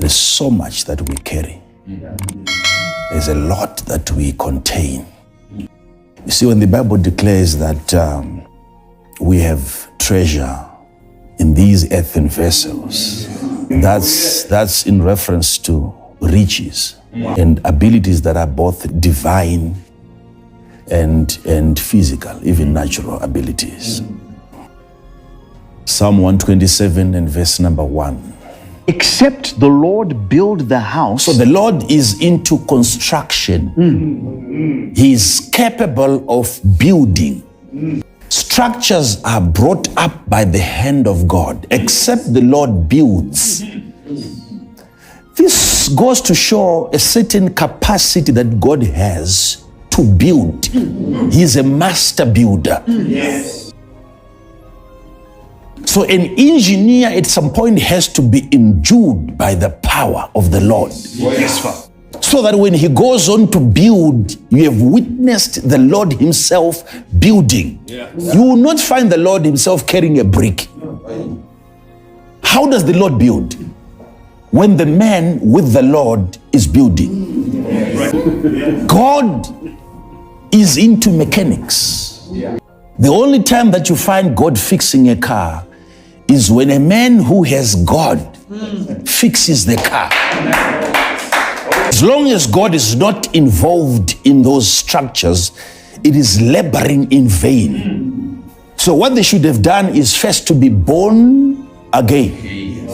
There's so much that we carry. There's a lot that we contain. You see, when the Bible declares that we have treasure in these earthen vessels, that's in reference to riches and abilities that are both divine and physical, even natural abilities. Psalm 127 and verse number 1. Except the Lord build the house. So the Lord is into construction. He is capable of building. Structures are brought up by the hand of God, except the Lord builds. This goes to show a certain capacity that God has to build. He is a master builder. Yes. So an engineer at some point has to be endued by the power of the Lord. Yes, Father. So that when he goes on to build, you have witnessed the Lord himself building. Yeah. You will not find the Lord himself carrying a brick. How does the Lord build? When the man with the Lord is building. God is into mechanics. The only time that you find God fixing a car is when a man who has God fixes the car. As long as God is not involved in those structures, it is laboring in vain. So what they should have done is first to be born again.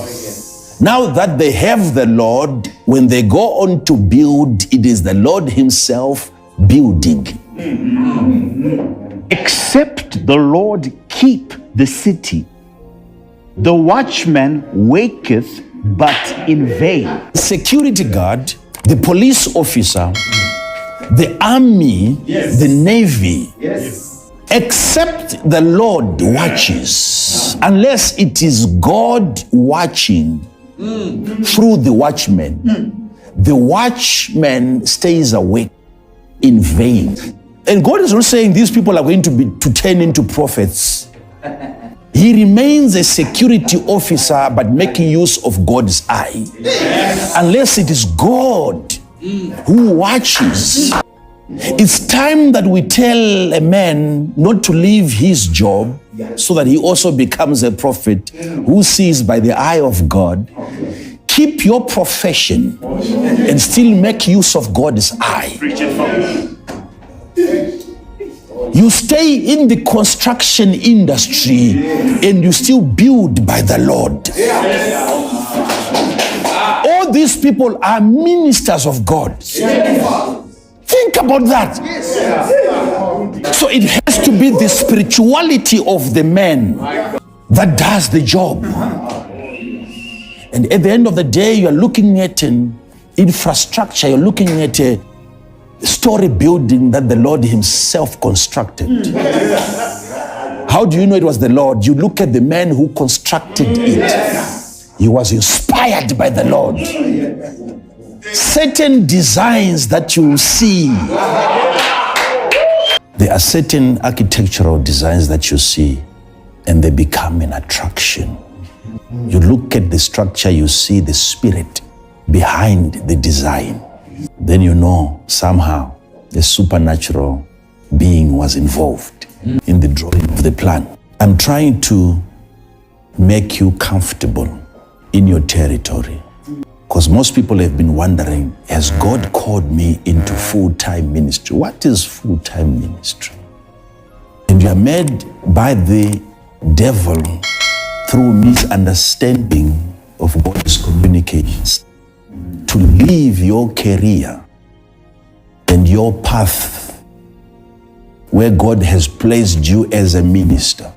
Now that they have the Lord, when they go on to build, it is the Lord himself building. Except the Lord keep the city, the watchman waketh but in vain. Security guard, the police officer, the army, Yes. the navy, Yes. except the Lord watches, unless it is God watching through the watchman. The watchman stays awake in vain. And God is not saying these people are going to turn into prophets. He remains a security officer, but making use of God's eye. Yes. Unless it is God who watches. It's time that we tell a man not to leave his job so that he also becomes a prophet who sees by the eye of God. Keep your profession and still make use of God's eye. You stay in the construction industry and you still build by the Lord. All these people are ministers of God. Think about that. So it has to be the spirituality of the man that does the job. And at the end of the day, you're looking at an infrastructure, you're looking at a story building that the Lord himself constructed. How do you know it was the Lord? You look at the man who constructed it. He was inspired by the Lord. Certain designs that you see, there are certain architectural designs that you see and they become an attraction. You look at the structure, you see the spirit behind the design. Then you know somehow a supernatural being was involved in the drawing of the plan. I'm trying to make you comfortable in your territory, because most people have been wondering, has God called me into full-time ministry? What is full-time ministry? And you are made by the devil through misunderstanding of God's communications to leave your career and your path where God has placed you as a minister.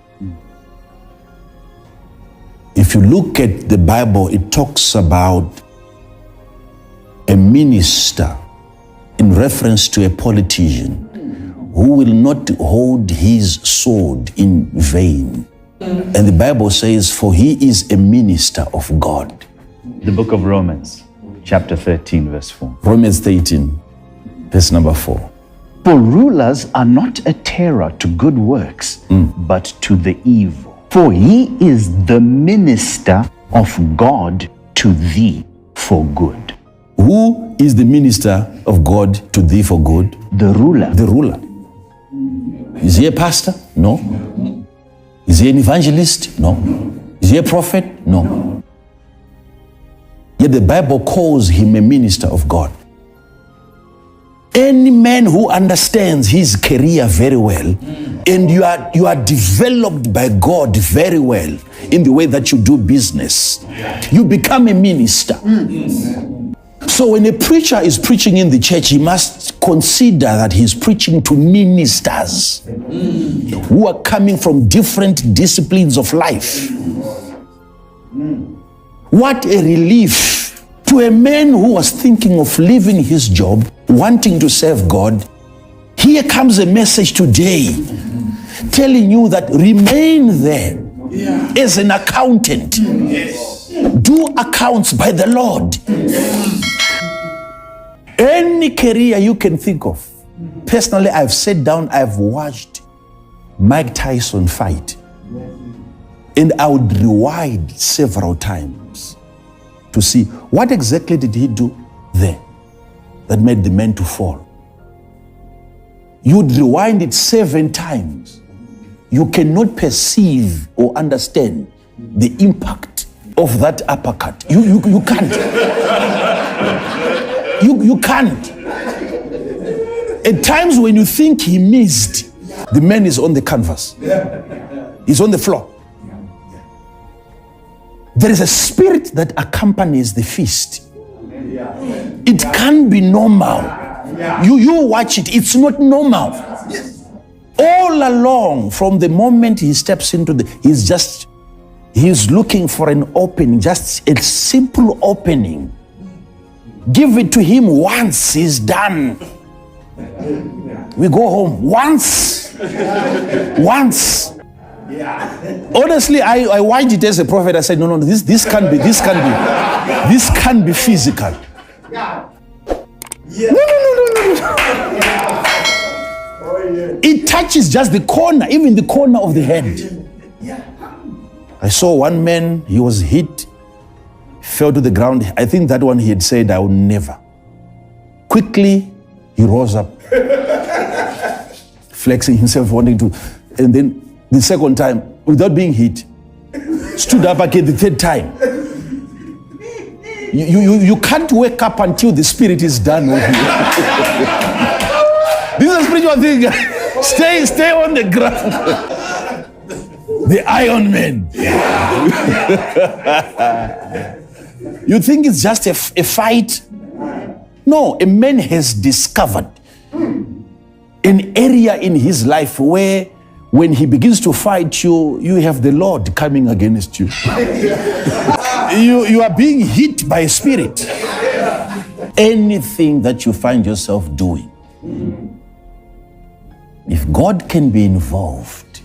If you look at the Bible, it talks about a minister in reference to a politician who will not hold his sword in vain. And the Bible says, for he is a minister of God. The book of Romans, chapter 13, verse 4. Romans 13, verse number 4. For rulers are not a terror to good works, but to the evil. For he is the minister of God to thee, for good. Who is the minister of God to thee for good? The ruler. The ruler. Is he a pastor? No. Is he an evangelist? No. Is he a prophet? No. Yet the Bible calls him a minister of God. Any man who understands his career very well, and you are developed by God very well in the way that you do business, you become a minister. So when a preacher is preaching in the church, he must consider that he's preaching to ministers who are coming from different disciplines of life. What a relief to a man who was thinking of leaving his job, wanting to serve God. Here comes a message today telling you that remain there as an accountant. Do accounts by the Lord. Any career you can think of. Personally, I've sat down, I've watched Mike Tyson fight. And I would rewind several times to see what exactly did he do there that made the man to fall. You'd rewind it 7 times. You cannot perceive or understand the impact of that uppercut. You can't. You can't. At times when you think he missed, the man is on the canvas. He's on the floor. There is a spirit that accompanies the feast. It can't be normal. You watch it, it's not normal. All along, from the moment he steps into he's looking for an opening, just a simple opening. Give it to him once, he's done. We go home once. Honestly, I watched it as a prophet. I said, no, this can't be physical. No. It touches just the corner, even the corner of the head. I saw one man, he was hit, fell to the ground. I think that one he had said, I will never. Quickly, he rose up, flexing himself, wanting to, and then the second time, without being hit, stood up again the third time. You can't wake up until the spirit is done with you. This is a spiritual thing. Stay on the ground. The Iron Man. You think it's just a fight? No, a man has discovered an area in his life where when he begins to fight you, you have the Lord coming against you. You are being hit by a spirit. Anything that you find yourself doing, if God can be involved,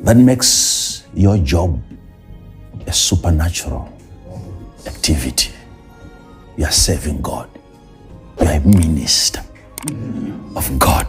that makes your job a supernatural activity. You are serving God. You are a minister of God.